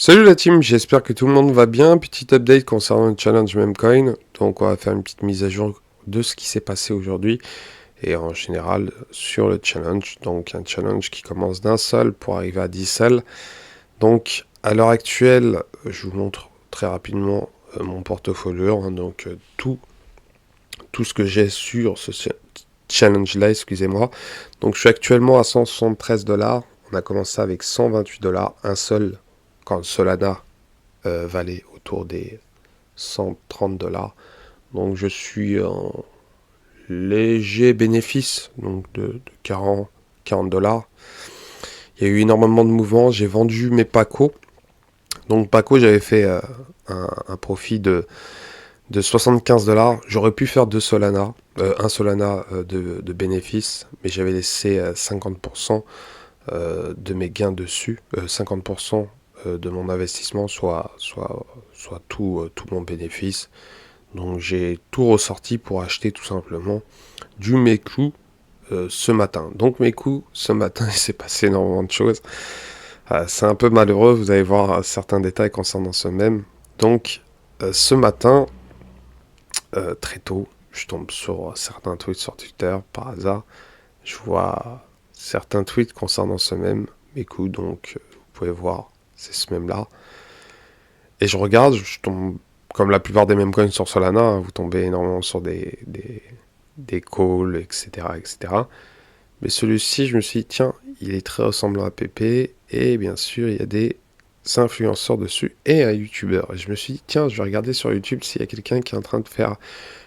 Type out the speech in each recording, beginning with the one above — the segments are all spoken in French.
Salut la team, j'espère que tout le monde va bien. Petit update concernant le challenge Memcoin. Donc on va faire une petite mise à jour de ce qui s'est passé aujourd'hui et en général sur le challenge. Donc un challenge qui commence d'un seul pour arriver à 10 sels. Donc à l'heure actuelle, je vous montre très rapidement mon portfolio. Donc tout ce que j'ai sur ce challenge là, excusez-moi. Donc je suis actuellement à 173 dollars. On a commencé avec 128 dollars, un seul quand Solana valait autour des 130 dollars. Donc je suis en léger bénéfice donc de 40 dollars. Il y a eu énormément de mouvements. J'ai vendu mes Paco. Donc Paco, j'avais fait un profit de 75 dollars. J'aurais pu faire deux Solana, un Solana de bénéfice, mais j'avais laissé 50% de mes gains dessus, 50% de mon investissement, soit tout mon bénéfice. Donc j'ai tout ressorti pour acheter tout simplement du Meku ce matin. Donc Meku, ce matin, il s'est passé énormément de choses. C'est un peu malheureux, vous allez voir certains détails concernant ce même. Donc ce matin, très tôt, je tombe sur certains tweets sur Twitter par hasard. Je vois certains tweets concernant ce même Meku, donc vous pouvez voir, c'est ce même là. Et je regarde, je tombe, comme la plupart des mêmes coins sur Solana, hein, vous tombez énormément sur des calls, etc., etc. Mais celui-ci, je me suis dit, tiens, il est très ressemblant à PP, et bien sûr, il y a des influenceurs dessus, et un YouTuber. Et je me suis dit, tiens, je vais regarder sur YouTube s'il y a quelqu'un qui est en train de faire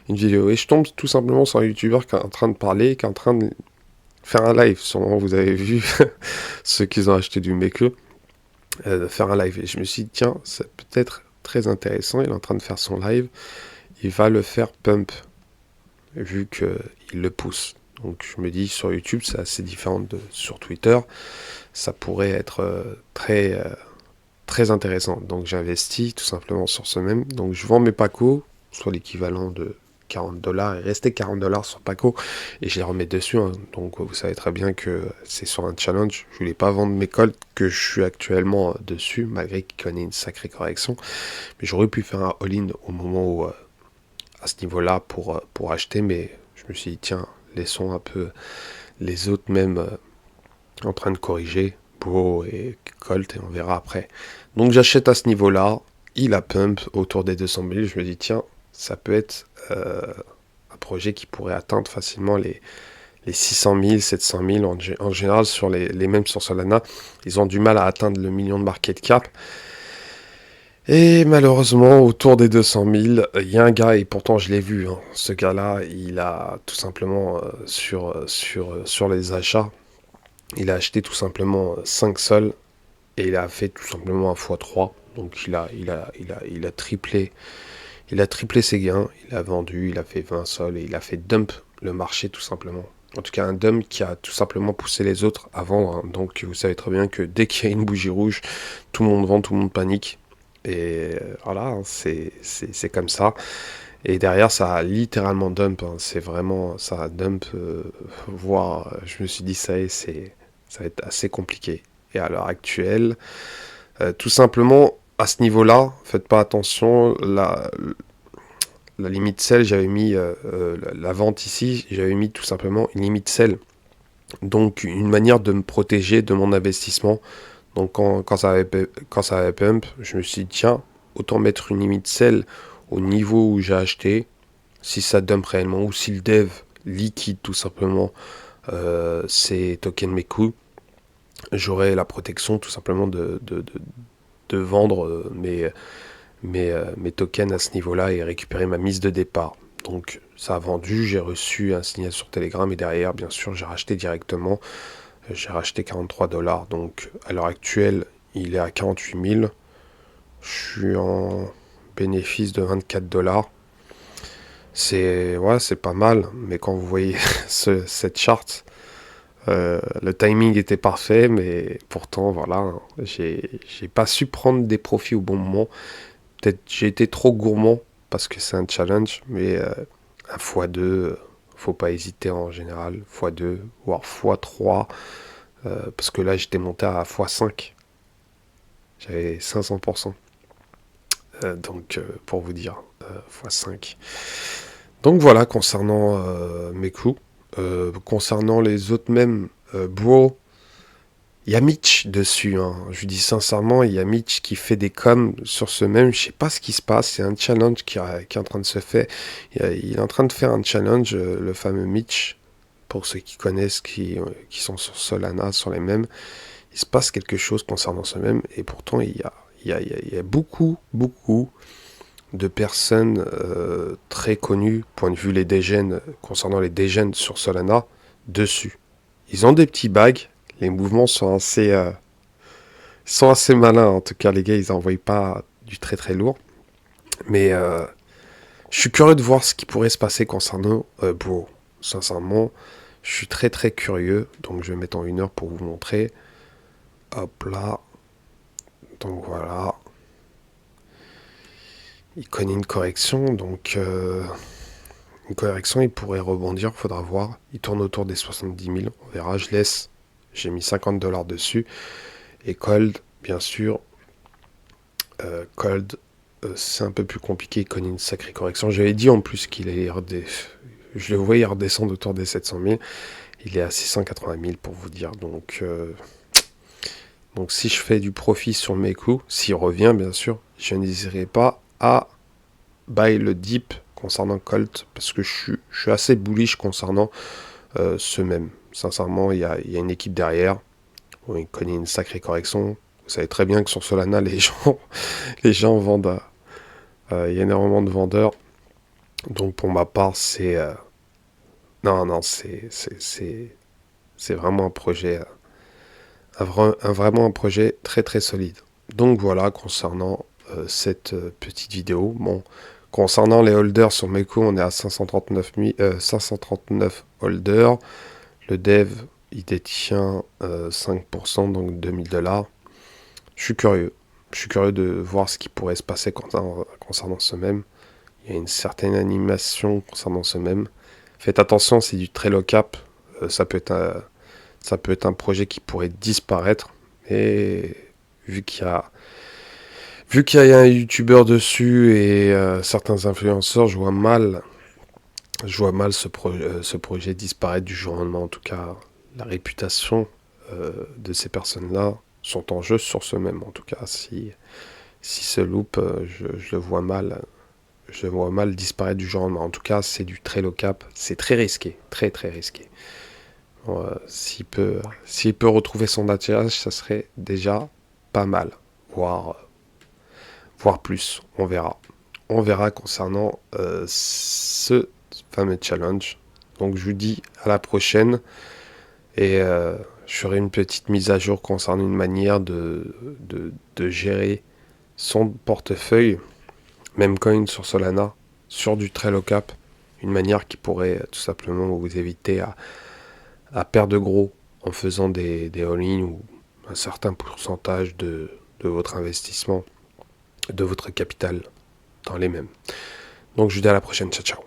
une vidéo. Et je tombe tout simplement sur un YouTuber qui est en train de parler, qui est en train de faire un live. Sûrement, vous avez vu ceux qui ont acheté du Maker, faire un live. Et je me suis dit, tiens, c'est peut-être très intéressant, il est en train de faire son live, il va le faire pump, vu qu'il le pousse. Donc je me dis, sur YouTube, c'est assez différent de sur Twitter, ça pourrait être très intéressant. Donc j'investis tout simplement sur ce même. Donc je vends mes Paco, soit l'équivalent de 40 dollars, et restait 40 dollars sur Paco, et je les remets dessus. Hein. Donc vous savez très bien que c'est sur un challenge. Je voulais pas vendre mes colts que je suis actuellement dessus, malgré qu'il connaît une sacrée correction. Mais j'aurais pu faire un all-in au moment où, à ce niveau-là, pour acheter, mais je me suis dit, tiens, laissons un peu les autres même en train de corriger, Beau et Colt, et on verra après. Donc j'achète à ce niveau-là, il a pump autour des 200 000, je me dis tiens, ça peut être un projet qui pourrait atteindre facilement les 600 000, 700 000 en général sur les mêmes sur Solana. Ils ont du mal à atteindre le million de market cap. Et malheureusement, autour des 200 000, il y a un gars, et pourtant je l'ai vu, hein, ce gars-là, il a tout simplement sur les achats, il a acheté tout simplement 5 sols et il a fait tout simplement un x3. Donc il a triplé ses gains, il a vendu, il a fait 20 sols et il a fait dump le marché tout simplement. En tout cas un dump qui a tout simplement poussé les autres à vendre. Hein. Donc vous savez très bien que dès qu'il y a une bougie rouge, tout le monde vend, tout le monde panique. Et voilà, hein, c'est comme ça. Et derrière, ça a littéralement dump. Hein. C'est vraiment, ça a dump. Voire, je me suis dit, ça va être assez compliqué. Et à l'heure actuelle, tout simplement, à ce niveau-là, faites pas attention. La limite sell, j'avais mis la vente ici, j'avais mis tout simplement une limite sell. Donc, une manière de me protéger de mon investissement. Donc, quand ça avait pump, je me suis dit, tiens, autant mettre une limite sell au niveau où j'ai acheté, si ça dump réellement, ou si le dev liquide tout simplement ces tokens Meku, j'aurai la protection tout simplement de vendre mes tokens à ce niveau-là et récupérer ma mise de départ. Donc ça a vendu, j'ai reçu un signal sur Telegram et derrière, bien sûr, j'ai racheté directement. J'ai racheté 43 dollars. Donc à l'heure actuelle, il est à 48 000. Je suis en bénéfice de 24 dollars. Ouais, c'est pas mal, mais quand vous voyez cette charte, le timing était parfait, mais pourtant, voilà, hein, j'ai pas su prendre des profits au bon moment. Peut-être j'ai été trop gourmand parce que c'est un challenge, mais un x2, faut pas hésiter en général, x2, voire x3, parce que là j'étais monté à x5. J'avais 500%. Donc, pour vous dire, x5. Donc voilà, concernant mes coups. Concernant les autres même, Bro, il y a Mitch dessus. Hein. Je vous dis sincèrement, il y a Mitch qui fait des coms sur ce même. Je sais pas ce qui se passe. C'est un challenge qui est en train de se faire. Il est en train de faire un challenge, le fameux Mitch. Pour ceux qui connaissent, qui sont sur Solana, sur les mêmes. Il se passe quelque chose concernant ce même. Et pourtant, il y a beaucoup, beaucoup de personnes très connues, point de vue les dégènes, concernant les dégènes sur Solana, dessus. Ils ont des petits bags. Les mouvements sont assez malins. En tout cas, les gars, ils n'envoient pas du très très lourd. Mais je suis curieux de voir ce qui pourrait se passer concernant Bro. Sincèrement, je suis très très curieux. Donc, je vais mettre en 1 heure pour vous montrer. Hop là. Donc, voilà. Il connaît une correction. Donc, une correction, il pourrait rebondir. Faudra voir. Il tourne autour des 70 000. On verra. Je laisse. J'ai mis $50 dessus. Et Cold, bien sûr. Cold, c'est un peu plus compliqué, il connaît une sacrée correction. J'avais dit en plus qu'il allait je le voyais redescendre autour des 700 000. Il est à 680 000 pour vous dire. Donc si je fais du profit sur mes coups, s'il revient bien sûr, je n'hésiterai pas à buy le dip concernant Colt, parce que je suis assez bullish concernant ce même. Sincèrement, il y a une équipe derrière. Bon, il connaît une sacrée correction. Vous savez très bien que sur Solana, les gens vendent. Il y a énormément de vendeurs. Donc pour ma part, non, c'est vraiment un projet, vraiment un projet très très solide. Donc voilà, concernant cette petite vidéo. Bon, concernant les holders sur Meco, on est à 539 holders. Le dev, il détient 5%, donc $2000. Je suis curieux. Je suis curieux de voir ce qui pourrait se passer concernant ce même. Il y a une certaine animation concernant ce même. Faites attention, c'est du Trello Cap. Ça peut être un projet qui pourrait disparaître. Et vu qu'il y a, un YouTuber dessus et certains influenceurs, je vois mal ce projet disparaître du jour au lendemain. En tout cas, la réputation de ces personnes-là sont en jeu sur ce même. En tout cas, si se loupe, je le vois mal. Je le vois mal disparaître du jour au lendemain. En tout cas, c'est du Trello Cap. C'est très risqué. Très, très risqué. Bon, s'il peut retrouver son attirage, ça serait déjà pas mal. Voire plus. On verra. On verra concernant ce fameux challenge. Donc, je vous dis à la prochaine. Et je ferai une petite mise à jour concernant une manière de gérer son portefeuille, même coin sur Solana, sur du Trello Cap, une manière qui pourrait tout simplement vous éviter à perdre gros en faisant des all-in ou un certain pourcentage de votre investissement, de votre capital dans les mêmes. Donc je vous dis à la prochaine, ciao ciao.